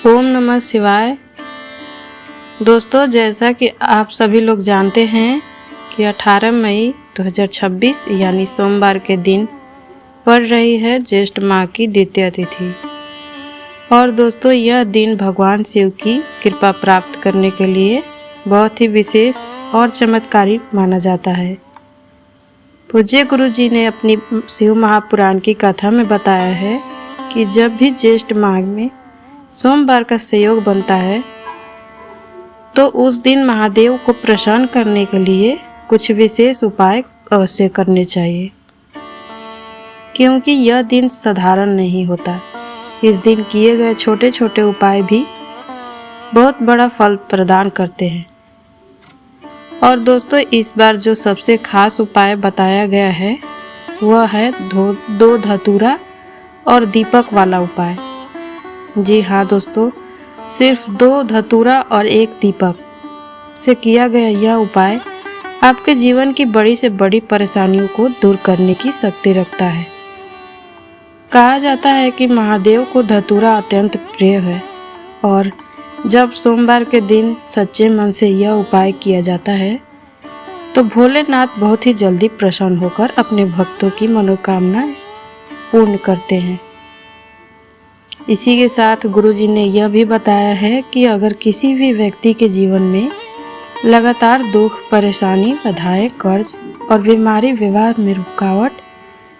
ओम नमः शिवाय। दोस्तों, जैसा कि आप सभी लोग जानते हैं कि 18 मई 2026 यानी सोमवार के दिन पड़ रही है ज्येष्ठ माह की द्वितीय तिथि। और दोस्तों, यह दिन भगवान शिव की कृपा प्राप्त करने के लिए बहुत ही विशेष और चमत्कारी माना जाता है। पूज्य गुरु जी ने अपनी शिव महापुराण की कथा में बताया है कि जब भी ज्येष्ठ माह में सोमवार का संयोग बनता है तो उस दिन महादेव को प्रसन्न करने के लिए कुछ विशेष उपाय अवश्य करने चाहिए, क्योंकि यह दिन साधारण नहीं होता। इस दिन किए गए छोटे छोटे उपाय भी बहुत बड़ा फल प्रदान करते हैं। और दोस्तों, इस बार जो सबसे खास उपाय बताया गया है वह है दो धतूरा और दीपक वाला उपाय। जी हाँ दोस्तों, सिर्फ 2 धतूरा और 1 दीपक से किया गया यह उपाय आपके जीवन की बड़ी से बड़ी परेशानियों को दूर करने की शक्ति रखता है। कहा जाता है कि महादेव को धतूरा अत्यंत प्रिय है और जब सोमवार के दिन सच्चे मन से यह उपाय किया जाता है तो भोलेनाथ बहुत ही जल्दी प्रसन्न होकर अपने भक्तों की मनोकामना पूर्ण करते हैं। इसी के साथ गुरुजी ने यह भी बताया है कि अगर किसी भी व्यक्ति के जीवन में लगातार दुख, परेशानी, बाधाएं, कर्ज और बीमारी, विवाह में रुकावट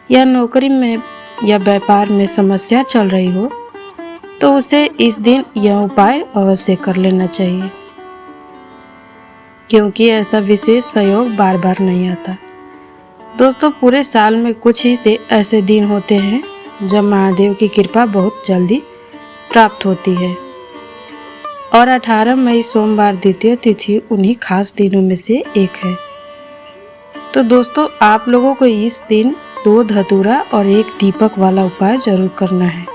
या नौकरी में या व्यापार में समस्या चल रही हो तो उसे इस दिन यह उपाय अवश्य कर लेना चाहिए, क्योंकि ऐसा विशेष सहयोग बार बार नहीं आता। दोस्तों, पूरे साल में कुछ ही ऐसे दिन होते हैं जब महादेव की कृपा बहुत जल्दी प्राप्त होती है और 18 मई सोमवार द्वितीय तिथि उन्हीं खास दिनों में से एक है। तो दोस्तों, आप लोगों को इस दिन 2 धतूरा और 1 दीपक वाला उपाय जरूर करना है।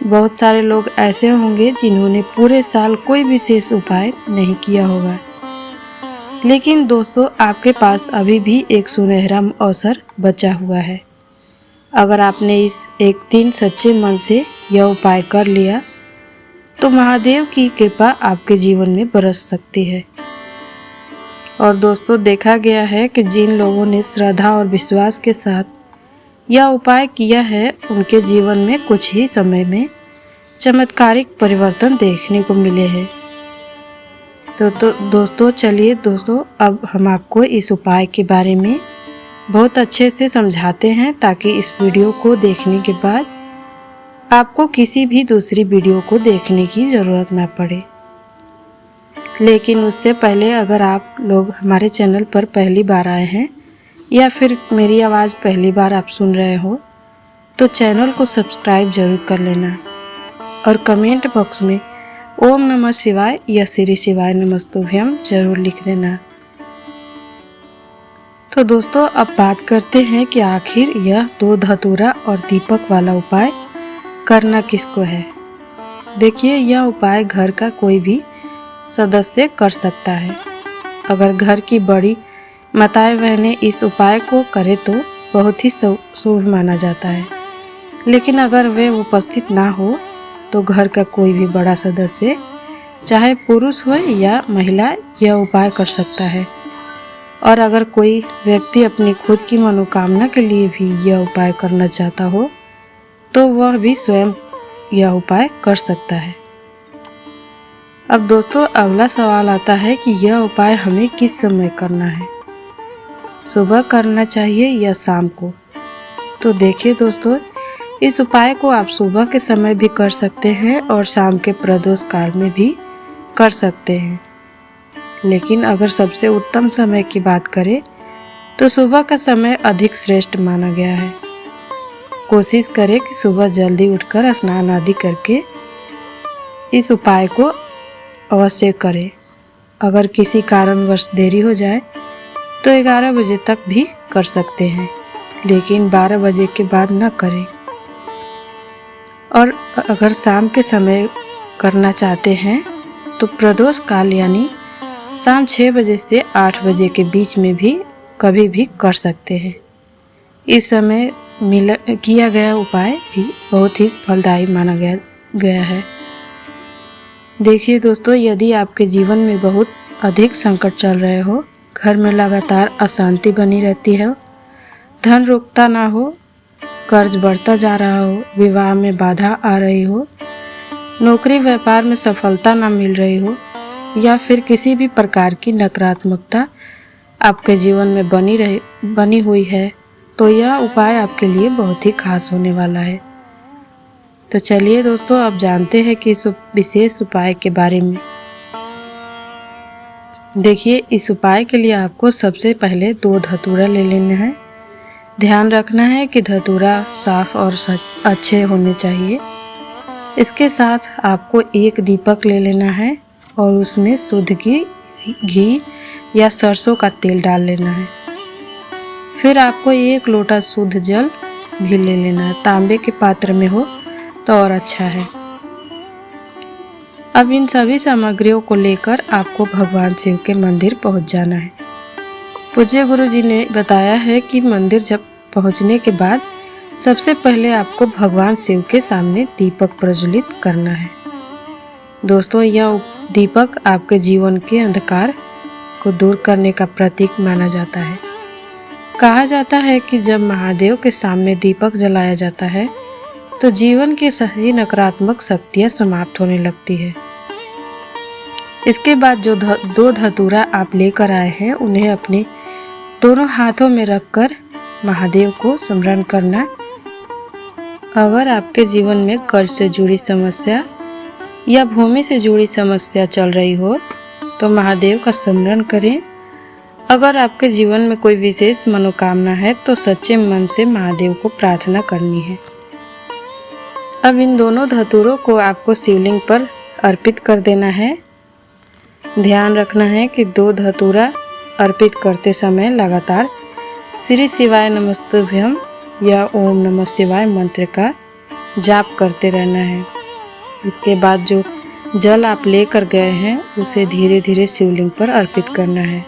बहुत सारे लोग ऐसे होंगे जिन्होंने पूरे साल कोई विशेष उपाय नहीं किया होगा, लेकिन दोस्तों, आपके पास अभी भी एक सुनहरा अवसर बचा हुआ है। अगर आपने इस एक दिन सच्चे मन से यह उपाय कर लिया तो महादेव की कृपा आपके जीवन में बरस सकती है। और दोस्तों, देखा गया है कि जिन लोगों ने श्रद्धा और विश्वास के साथ यह उपाय किया है उनके जीवन में कुछ ही समय में चमत्कारिक परिवर्तन देखने को मिले हैं। तो दोस्तों, चलिए दोस्तों, अब हम आपको इस उपाय के बारे में बहुत अच्छे से समझाते हैं ताकि इस वीडियो को देखने के बाद आपको किसी भी दूसरी वीडियो को देखने की ज़रूरत ना पड़े। लेकिन उससे पहले अगर आप लोग हमारे चैनल पर पहली बार आए हैं या फिर मेरी आवाज़ पहली बार आप सुन रहे हो तो चैनल को सब्सक्राइब जरूर कर लेना और कमेंट बॉक्स में ओम नमः शिवाय या श्री शिवाय नमस्तुभ्यम जरूर लिख देना। तो दोस्तों, अब बात करते हैं कि आखिर यह 2 धतूरा और दीपक वाला उपाय करना किसको है। देखिए, यह उपाय घर का कोई भी सदस्य कर सकता है। अगर घर की बड़ी माताएं बहनें इस उपाय को करें तो बहुत ही शुभ माना जाता है, लेकिन अगर वे उपस्थित ना हो तो घर का कोई भी बड़ा सदस्य, चाहे पुरुष हो या महिला, यह उपाय कर सकता है। और अगर कोई व्यक्ति अपनी खुद की मनोकामना के लिए भी यह उपाय करना चाहता हो तो वह भी स्वयं यह उपाय कर सकता है। अब दोस्तों, अगला सवाल आता है कि यह उपाय हमें किस समय करना है, सुबह करना चाहिए या शाम को। तो देखिए दोस्तों, इस उपाय को आप सुबह के समय भी कर सकते हैं और शाम के प्रदोष काल में भी कर सकते हैं, लेकिन अगर सबसे उत्तम समय की बात करें तो सुबह का समय अधिक श्रेष्ठ माना गया है। कोशिश करें कि सुबह जल्दी उठकर स्नान आदि करके इस उपाय को अवश्य करें। अगर किसी कारणवश देरी हो जाए तो 11 बजे तक भी कर सकते हैं, लेकिन 12 बजे के बाद न करें। और अगर शाम के समय करना चाहते हैं तो प्रदोष काल यानी शाम 6 बजे से 8 बजे के बीच में भी कभी भी कर सकते हैं। इस समय किया गया उपाय भी बहुत ही फलदायी माना गया है। देखिए दोस्तों, यदि आपके जीवन में बहुत अधिक संकट चल रहे हो, घर में लगातार अशांति बनी रहती है, धन रुकता ना हो, कर्ज बढ़ता जा रहा हो, विवाह में बाधा आ रही हो, नौकरी व्यापार में सफलता ना मिल रही हो, या फिर किसी भी प्रकार की नकारात्मकता आपके जीवन में बनी हुई है, तो यह उपाय आपके लिए बहुत ही खास होने वाला है। तो चलिए दोस्तों, अब जानते हैं कि इस विशेष उपाय के बारे में। देखिए, इस उपाय के लिए आपको सबसे पहले 2 धतूरा ले लेना है। ध्यान रखना है कि धतूरा साफ और अच्छे होने चाहिए। इसके साथ आपको 1 दीपक ले लेना है और उसमें शुद्ध घी या सरसों का तेल डाल लेना है। फिर आपको 1 लोटा शुद्ध जल भी ले लेना है। तांबे के पात्र में हो तो और अच्छा है। अब इन सभी सामग्रियों को लेकर आपको भगवान शिव के मंदिर पहुंच जाना है। पूज्य गुरु जी ने बताया है कि मंदिर जब पहुंचने के बाद सबसे पहले आपको भगवान शिव के सामने दीपक प्रज्वलित करना है। दोस्तों, यह दीपक आपके जीवन के अंधकार को दूर करने का प्रतीक माना जाता है। कहा जाता है कि जब महादेव के सामने दीपक जलाया जाता है तो जीवन की सभी नकारात्मक शक्तियां समाप्त होने लगती है। इसके बाद जो 2 धतूरा आप लेकर आए हैं, उन्हें अपने दोनों हाथों में रखकर महादेव को स्मरण करना। अगर आपके जीवन में कर्ज से जुड़ी समस्या या भूमि से जुड़ी समस्या चल रही हो तो महादेव का स्मरण करें। अगर आपके जीवन में कोई विशेष मनोकामना है तो सच्चे मन से महादेव को प्रार्थना करनी है। अब इन दोनों धतूरों को आपको शिवलिंग पर अर्पित कर देना है। ध्यान रखना है कि 2 धतूरा अर्पित करते समय लगातार श्री शिवाय नमस्तुभ्यम या ओम नमः शिवाय मंत्र का जाप करते रहना है। इसके बाद जो जल आप लेकर गए हैं उसे धीरे धीरे शिवलिंग पर अर्पित करना है।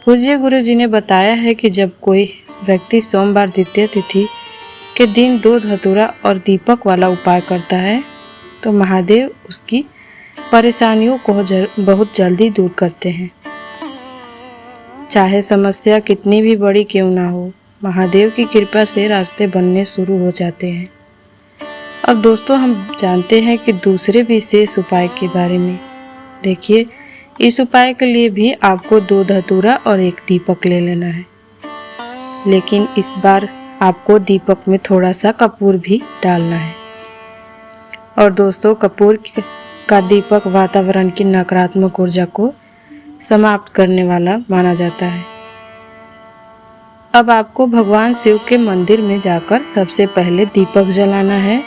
पूज्य गुरु जी ने बताया है कि जब कोई व्यक्ति सोमवार द्वितीय तिथि के दिन 2 धतूरा और दीपक वाला उपाय करता है तो महादेव उसकी परेशानियों को बहुत जल्दी दूर करते हैं। चाहे समस्या कितनी भी बड़ी क्यों ना हो, महादेव की कृपा से रास्ते बनने शुरू हो जाते हैं। अब दोस्तों, हम जानते हैं कि दूसरे विशेष उपाय के बारे में। देखिए, इस उपाय के लिए भी आपको 2 धतूरा और 1 दीपक ले लेना है, लेकिन इस बार आपको दीपक में थोड़ा सा कपूर भी डालना है। और दोस्तों, कपूर का दीपक वातावरण की नकारात्मक ऊर्जा को समाप्त करने वाला माना जाता है। अब आपको भगवान शिव के मंदिर में जाकर सबसे पहले दीपक जलाना है।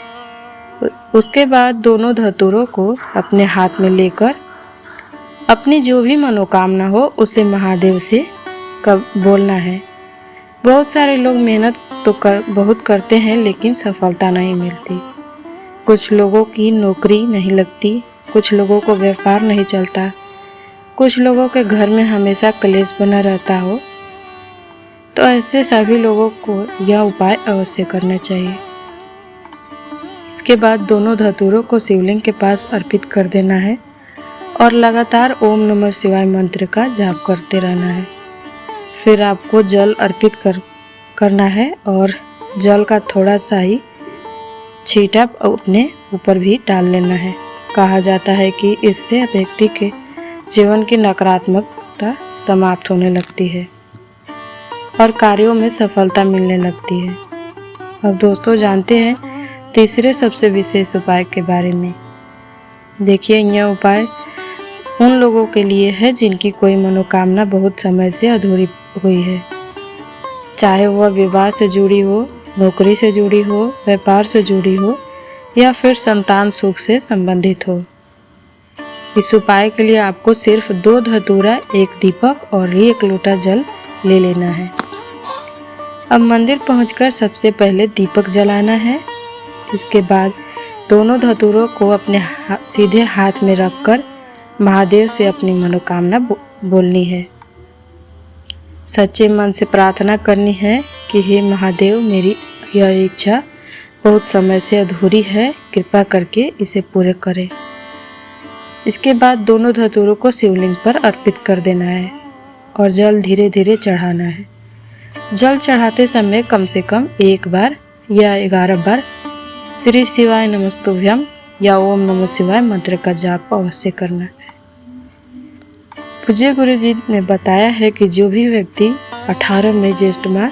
उसके बाद दोनों धतूरों को अपने हाथ में लेकर अपनी जो भी मनोकामना हो उसे महादेव से बोलना है। बहुत सारे लोग मेहनत तो बहुत करते हैं लेकिन सफलता नहीं मिलती। कुछ लोगों की नौकरी नहीं लगती, कुछ लोगों को व्यापार नहीं चलता, कुछ लोगों के घर में हमेशा क्लेश बना रहता हो। तो ऐसे सभी लोगों को यह उपाय अवश्य करना चाहिए। इसके बाद दोनों धतूरों को शिवलिंग के पास अर्पित कर देना है और लगातार ओम नमः शिवाय मंत्र का जाप करते रहना है। फिर आपको जल अर्पित करना है और जल का थोड़ा सा ही छींटा अपने ऊपर भी डाल लेना है। कहा जाता है कि इससे व्यक्ति के जीवन की नकारात्मकता समाप्त होने लगती है और कार्यों में सफलता मिलने लगती है। अब दोस्तों, जानते हैं तीसरे सबसे विशेष उपाय के बारे में। देखिए, यह उपाय उन लोगों के लिए है जिनकी कोई मनोकामना बहुत समय से अधूरी हुई है, चाहे वह विवाह से जुड़ी हो, नौकरी से जुड़ी हो, व्यापार से जुड़ी हो या फिर संतान सुख से संबंधित हो। इस उपाय के लिए आपको सिर्फ 2 धतूरा, 1 दीपक और 1 लोटा जल ले लेना है। अब मंदिर पहुंचकर सबसे पहले दीपक जलाना है। इसके बाद दोनों धतूरों को अपने सीधे हाथ में रखकर महादेव से अपनी मनोकामना बोलनी है। सच्चे मन से प्रार्थना करनी है कि हे महादेव, मेरी यह इच्छा बहुत समय से अधूरी है, कृपा करके इसे पूरे करें। इसके बाद दोनों धतूरों को शिवलिंग पर अर्पित कर देना है और जल धीरे धीरे चढ़ाना है। जल चढ़ाते समय कम से कम 1 बार या 11 बार श्री शिवाय नमस्तुभ्यम या ओम नमः शिवाय मंत्र का जाप अवश्य करना है। पूज्य गुरु जी ने बताया है कि जो भी व्यक्ति 18 मई ज्येष्ठ माह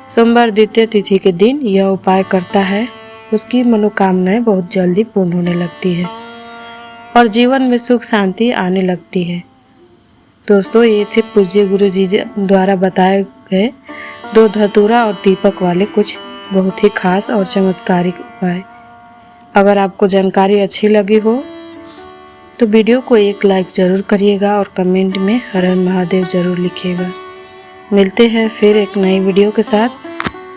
सोमवार द्वितीय तिथि के दिन यह उपाय करता है उसकी मनोकामनाएं बहुत जल्दी पूर्ण होने लगती है और जीवन में सुख शांति आने लगती है। दोस्तों, ये थे पूज्य गुरु जी द्वारा बताए गए 2 धतूरा और दीपक वाले कुछ बहुत ही खास और चमत्कारिक उपाय। अगर आपको जानकारी अच्छी लगी हो तो वीडियो को एक लाइक ज़रूर करिएगा और कमेंट में हर हर महादेव ज़रूर लिखिएगा। मिलते हैं फिर एक नई वीडियो के साथ,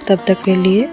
तब तक के लिए